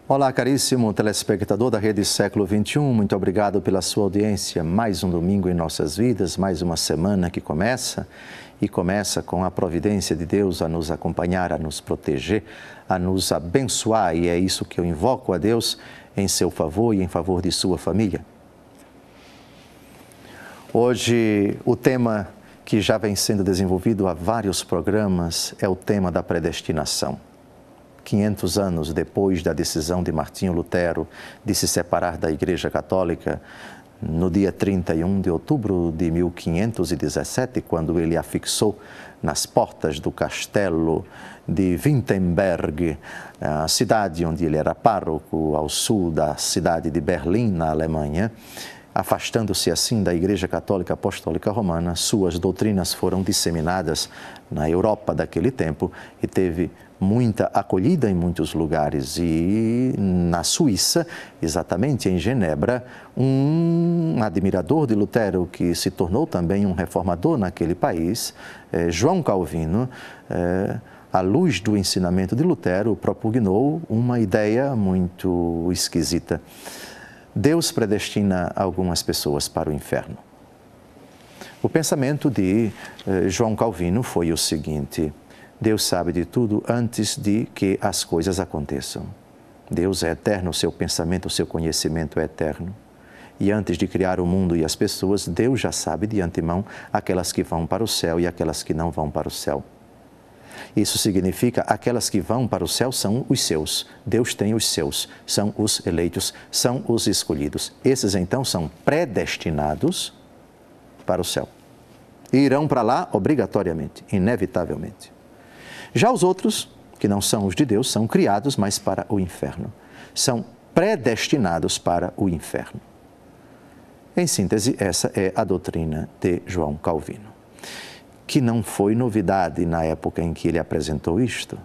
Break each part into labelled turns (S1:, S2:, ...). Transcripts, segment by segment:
S1: Olá, caríssimo telespectador da Rede Século XXI, muito obrigado pela sua audiência. Mais um domingo em nossas vidas, mais uma semana que começa com a providência de Deus a nos acompanhar, a nos proteger, a nos abençoar, e é isso que eu invoco a Deus em seu favor e em favor de sua família. Hoje, o tema que já vem sendo desenvolvido há vários programas é o tema da predestinação. 500 anos depois da decisão de Martinho Lutero de se separar da Igreja Católica, no dia 31 de outubro de 1517, quando ele afixou nas portas do castelo de Wittenberg, a cidade onde ele era pároco, ao sul da cidade de Berlim, na Alemanha, afastando-se assim da Igreja Católica Apostólica Romana, suas doutrinas foram disseminadas na Europa daquele tempo e teve muita acolhida em muitos lugares. E na Suíça, exatamente em Genebra, um admirador de Lutero, que se tornou também um reformador naquele país, João Calvino, à luz do ensinamento de Lutero, propugnou uma ideia muito esquisita. Deus predestina algumas pessoas para o inferno. O pensamento de João Calvino foi o seguinte: Deus sabe de tudo antes de que as coisas aconteçam. Deus é eterno, o seu pensamento, o seu conhecimento é eterno. E antes de criar o mundo e as pessoas, Deus já sabe de antemão aquelas que vão para o céu e aquelas que não vão para o céu. Isso significa aquelas que vão para o céu são os seus. Deus tem os seus, são os eleitos, são os escolhidos. Esses então são predestinados para o céu. E irão para lá obrigatoriamente, inevitavelmente. Já os outros, que não são os de Deus, são criados, mas para o inferno. São predestinados para o inferno. Em síntese, essa é a doutrina de João Calvino, que não foi novidade na época em que ele apresentou isto.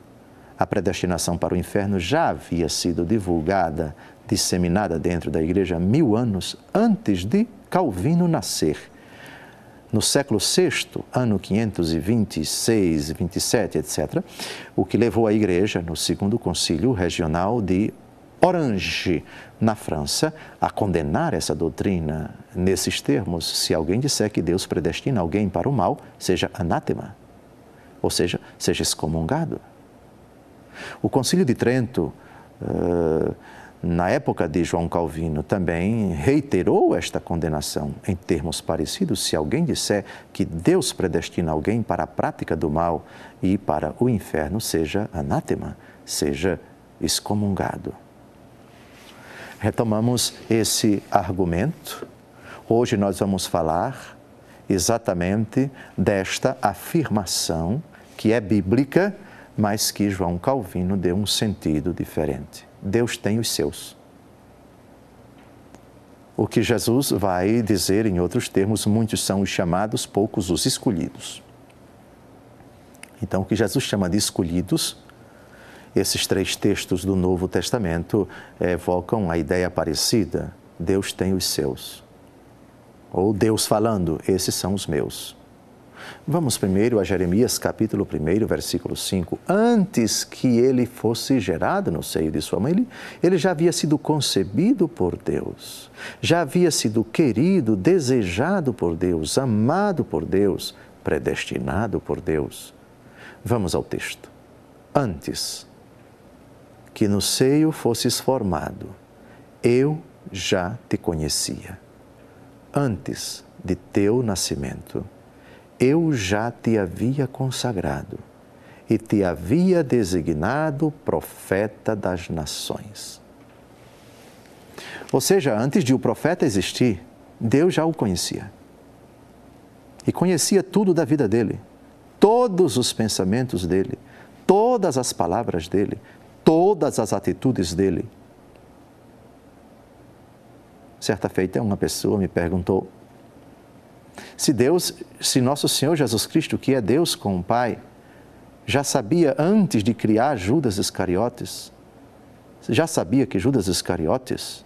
S1: A predestinação para o inferno já havia sido divulgada, disseminada dentro da igreja 1000 anos antes de Calvino nascer. No século VI, ano 526, 27, etc., o que levou a igreja, no segundo concílio regional de Orange, na França, a condenar essa doutrina nesses termos: se alguém disser que Deus predestina alguém para o mal, seja anátema, ou seja, seja excomungado. O Concílio de Trento, na época de João Calvino, também reiterou esta condenação em termos parecidos: se alguém disser que Deus predestina alguém para a prática do mal e para o inferno, seja anátema, seja excomungado. Retomamos esse argumento. Hoje nós vamos falar exatamente desta afirmação que é bíblica, mas que João Calvino deu um sentido diferente. Deus tem os seus. O que Jesus vai dizer em outros termos: muitos são os chamados, poucos os escolhidos. Então, o que Jesus chama de escolhidos, esses 3 textos do Novo Testamento evocam a ideia parecida: Deus tem os seus. Ou Deus falando: esses são os meus. Vamos primeiro a Jeremias capítulo 1, versículo 5. Antes que ele fosse gerado no seio de sua mãe, ele já havia sido concebido por Deus, já havia sido querido, desejado por Deus, amado por Deus, predestinado por Deus. Vamos ao texto. Antes que no seio fosses formado, eu já te conhecia. Antes de teu nascimento, eu já te havia consagrado e te havia designado profeta das nações. Ou seja, antes de o profeta existir, Deus já o conhecia. E conhecia tudo da vida dele, todos os pensamentos dele, todas as palavras dele, todas as atitudes dele. Certa feita, uma pessoa me perguntou: se nosso Senhor Jesus Cristo, que é Deus com o Pai, já sabia antes de criar Judas Iscariotes, já sabia que Judas Iscariotes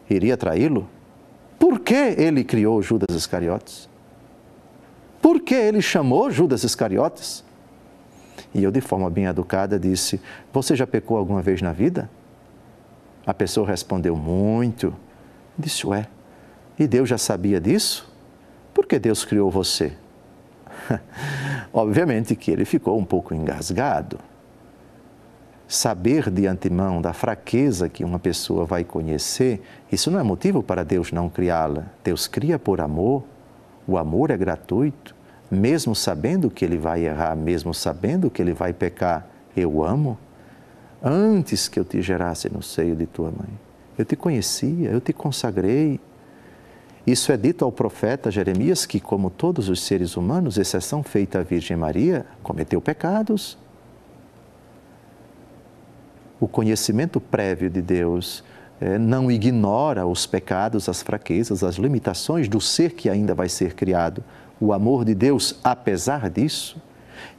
S1: iria traí-lo? Por que ele criou Judas Iscariotes? Por que ele chamou Judas Iscariotes? E eu, de forma bem educada, disse: você já pecou alguma vez na vida? A pessoa respondeu: muito. Disse: ué, e Deus já sabia disso? Por que Deus criou você? Obviamente que ele ficou um pouco engasgado. Saber de antemão da fraqueza que uma pessoa vai conhecer, isso não é motivo para Deus não criá-la. Deus cria por amor, o amor é gratuito, mesmo sabendo que ele vai errar, mesmo sabendo que ele vai pecar. Eu amo. Antes que eu te gerasse no seio de tua mãe, eu te conhecia, eu te consagrei. Isso é dito ao profeta Jeremias, que, como todos os seres humanos, exceção feita à Virgem Maria, cometeu pecados. O conhecimento prévio de Deus não ignora os pecados, as fraquezas, as limitações do ser que ainda vai ser criado. O amor de Deus, apesar disso,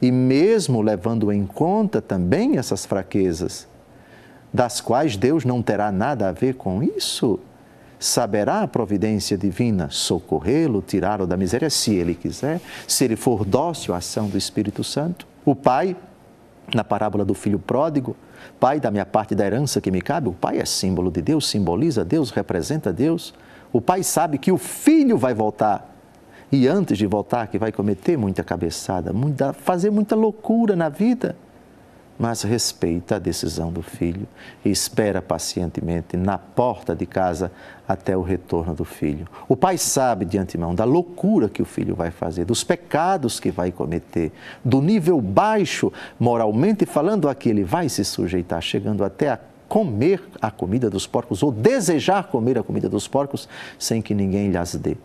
S1: e mesmo levando em conta também essas fraquezas, das quais Deus não terá nada a ver com isso, saberá a providência divina socorrê-lo, tirá-lo da miséria, se ele quiser, se ele for dócil à ação do Espírito Santo. O pai, na parábola do filho pródigo: pai, da minha parte da herança que me cabe. O pai é símbolo de Deus, simboliza Deus, representa Deus. O pai sabe que o filho vai voltar. E antes de voltar, que vai cometer muita cabeçada, fazer muita loucura na vida, mas respeita a decisão do filho e espera pacientemente na porta de casa até o retorno do filho. O pai sabe de antemão da loucura que o filho vai fazer, dos pecados que vai cometer, do nível baixo, moralmente falando, a que ele vai se sujeitar, chegando até a comer a comida dos porcos ou desejar comer a comida dos porcos sem que ninguém lhes dê.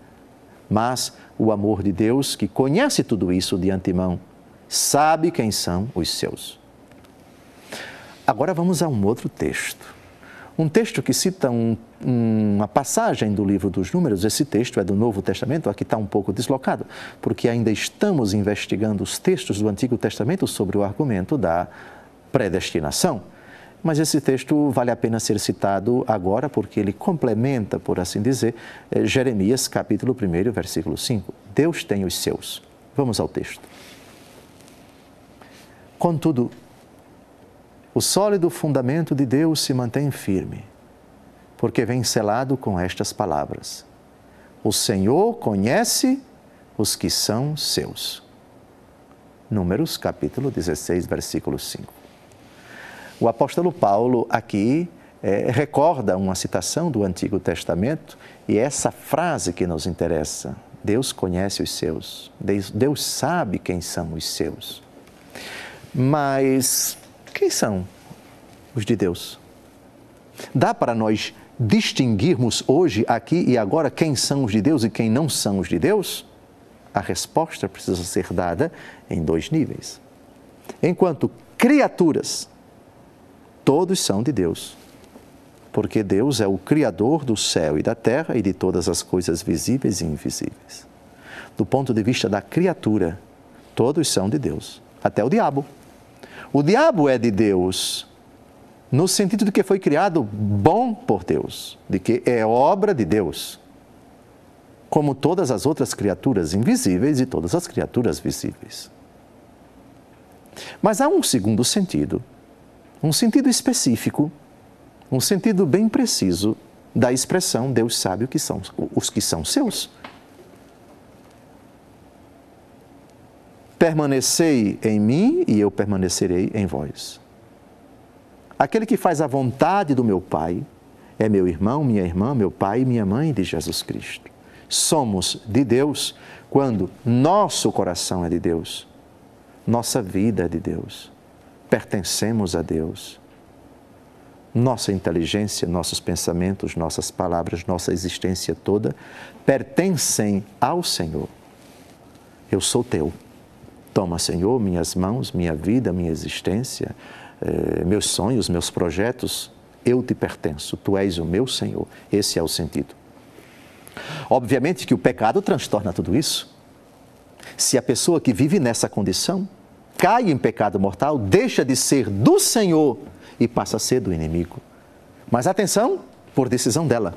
S1: Mas o amor de Deus, que conhece tudo isso de antemão, sabe quem são os seus. Agora vamos a um outro texto. Um texto que cita uma passagem do livro dos Números. Esse texto é do Novo Testamento, aqui está um pouco deslocado, porque ainda estamos investigando os textos do Antigo Testamento sobre o argumento da predestinação. Mas esse texto vale a pena ser citado agora, porque ele complementa, por assim dizer, Jeremias, capítulo 1, versículo 5. Deus tem os seus. Vamos ao texto. Contudo, o sólido fundamento de Deus se mantém firme, porque vem selado com estas palavras: o Senhor conhece os que são seus. Números, capítulo 16, versículo 5. O apóstolo Paulo aqui recorda uma citação do Antigo Testamento, e é essa frase que nos interessa: Deus conhece os seus, Deus sabe quem são os seus. Mas quem são os de Deus? Dá para nós distinguirmos hoje, aqui e agora, quem são os de Deus e quem não são os de Deus? A resposta precisa ser dada em dois níveis. Enquanto criaturas, todos são de Deus, porque Deus é o Criador do céu e da terra e de todas as coisas visíveis e invisíveis. Do ponto de vista da criatura, todos são de Deus, até o diabo. O diabo é de Deus, no sentido de que foi criado bom por Deus, de que é obra de Deus, como todas as outras criaturas invisíveis e todas as criaturas visíveis. Mas há um segundo sentido, um sentido específico, um sentido bem preciso da expressão Deus sabe o que são, os que são seus. Permanecei em mim e eu permanecerei em vós. Aquele que faz a vontade do meu Pai é meu irmão, minha irmã, meu pai e minha mãe de Jesus Cristo. Somos de Deus quando nosso coração é de Deus, nossa vida é de Deus, pertencemos a Deus. Nossa inteligência, nossos pensamentos, nossas palavras, nossa existência toda pertencem ao Senhor. Eu sou teu. Toma, Senhor, minhas mãos, minha vida, minha existência, meus sonhos, meus projetos, eu te pertenço, tu és o meu Senhor. Esse é o sentido. Obviamente que o pecado transtorna tudo isso. Se a pessoa que vive nessa condição cai em pecado mortal, deixa de ser do Senhor e passa a ser do inimigo. Mas atenção, por decisão dela.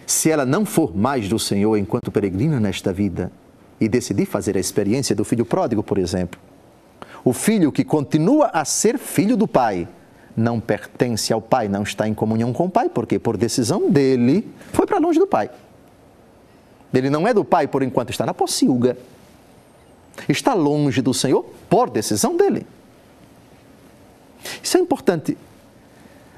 S1: Se ela não for mais do Senhor enquanto peregrina nesta vida e decidir fazer a experiência do filho pródigo, por exemplo, o filho que continua a ser filho do pai, não pertence ao Pai, não está em comunhão com o Pai, porque por decisão dele foi para longe do Pai. Ele não é do Pai por enquanto está na pocilga. Está longe do Senhor por decisão dele. Isso é importante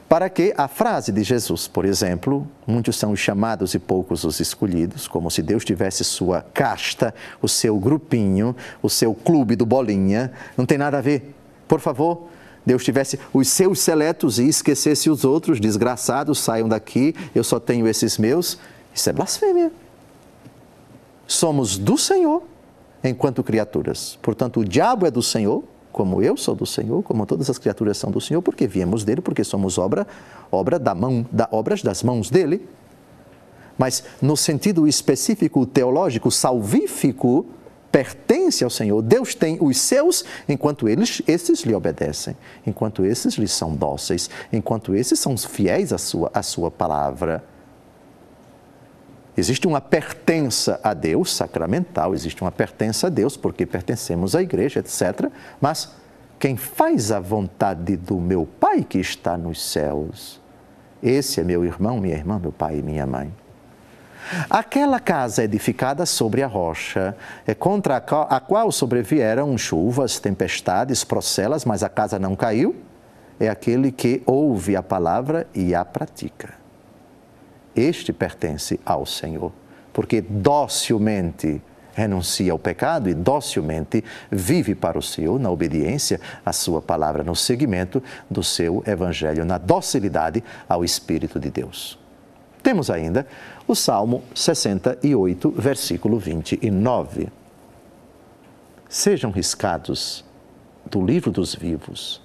S1: para que a frase de Jesus, por exemplo, muitos são os chamados e poucos os escolhidos, como se Deus tivesse sua casta, o seu grupinho, o seu clube do bolinha, não tem nada a ver. Por favor, Deus tivesse os seus seletos e esquecesse os outros, desgraçados, saiam daqui, eu só tenho esses meus. Isso é blasfêmia. Somos do Senhor enquanto criaturas. Portanto, o diabo é do Senhor, como eu sou do Senhor, como todas as criaturas são do Senhor, porque viemos dele, porque somos obras das mãos dele. Mas no sentido específico, teológico, salvífico, pertence ao Senhor. Deus tem os seus, enquanto esses lhe obedecem, enquanto esses lhe são dóceis, enquanto esses são fiéis à sua palavra. Existe uma pertença a Deus sacramental, existe uma pertença a Deus porque pertencemos à igreja, etc. Mas quem faz a vontade do meu Pai que está nos céus, esse é meu irmão, minha irmã, meu pai e minha mãe. Aquela casa edificada sobre a rocha, contra a qual sobrevieram chuvas, tempestades, procelas, mas a casa não caiu, é aquele que ouve a palavra e a pratica. Este pertence ao Senhor, porque docilmente renuncia ao pecado e docilmente vive para o Senhor na obediência à sua palavra, no seguimento do seu evangelho, na docilidade ao Espírito de Deus. Temos ainda o Salmo 68, versículo 29. Sejam riscados do livro dos vivos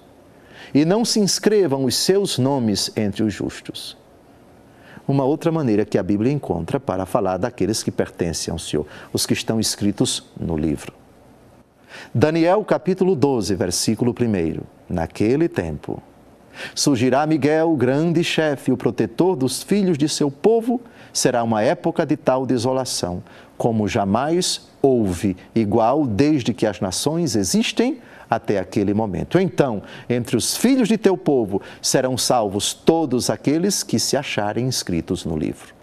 S1: e não se inscrevam os seus nomes entre os justos. Uma outra maneira que a Bíblia encontra para falar daqueles que pertencem ao Senhor, os que estão escritos no livro. Daniel capítulo 12, versículo 1. Naquele tempo, surgirá Miguel, grande chefe, o protetor dos filhos de seu povo, será uma época de tal desolação, como jamais houve igual desde que as nações existem até aquele momento. Então, entre os filhos de teu povo serão salvos todos aqueles que se acharem inscritos no livro.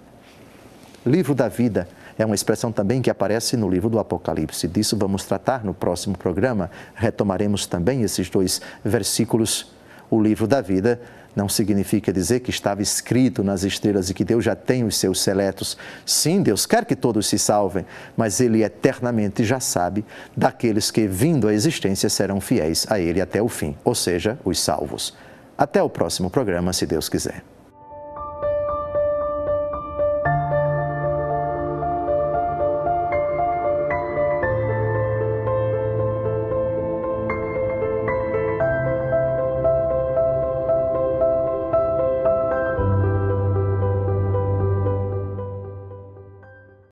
S1: Livro da vida é uma expressão também que aparece no livro do Apocalipse. Disso vamos tratar no próximo programa. Retomaremos também esses dois versículos. O livro da vida não significa dizer que estava escrito nas estrelas e que Deus já tem os seus seletos. Sim, Deus quer que todos se salvem, mas Ele eternamente já sabe daqueles que, vindo à existência, serão fiéis a Ele até o fim, ou seja, os salvos. Até o próximo programa, se Deus quiser.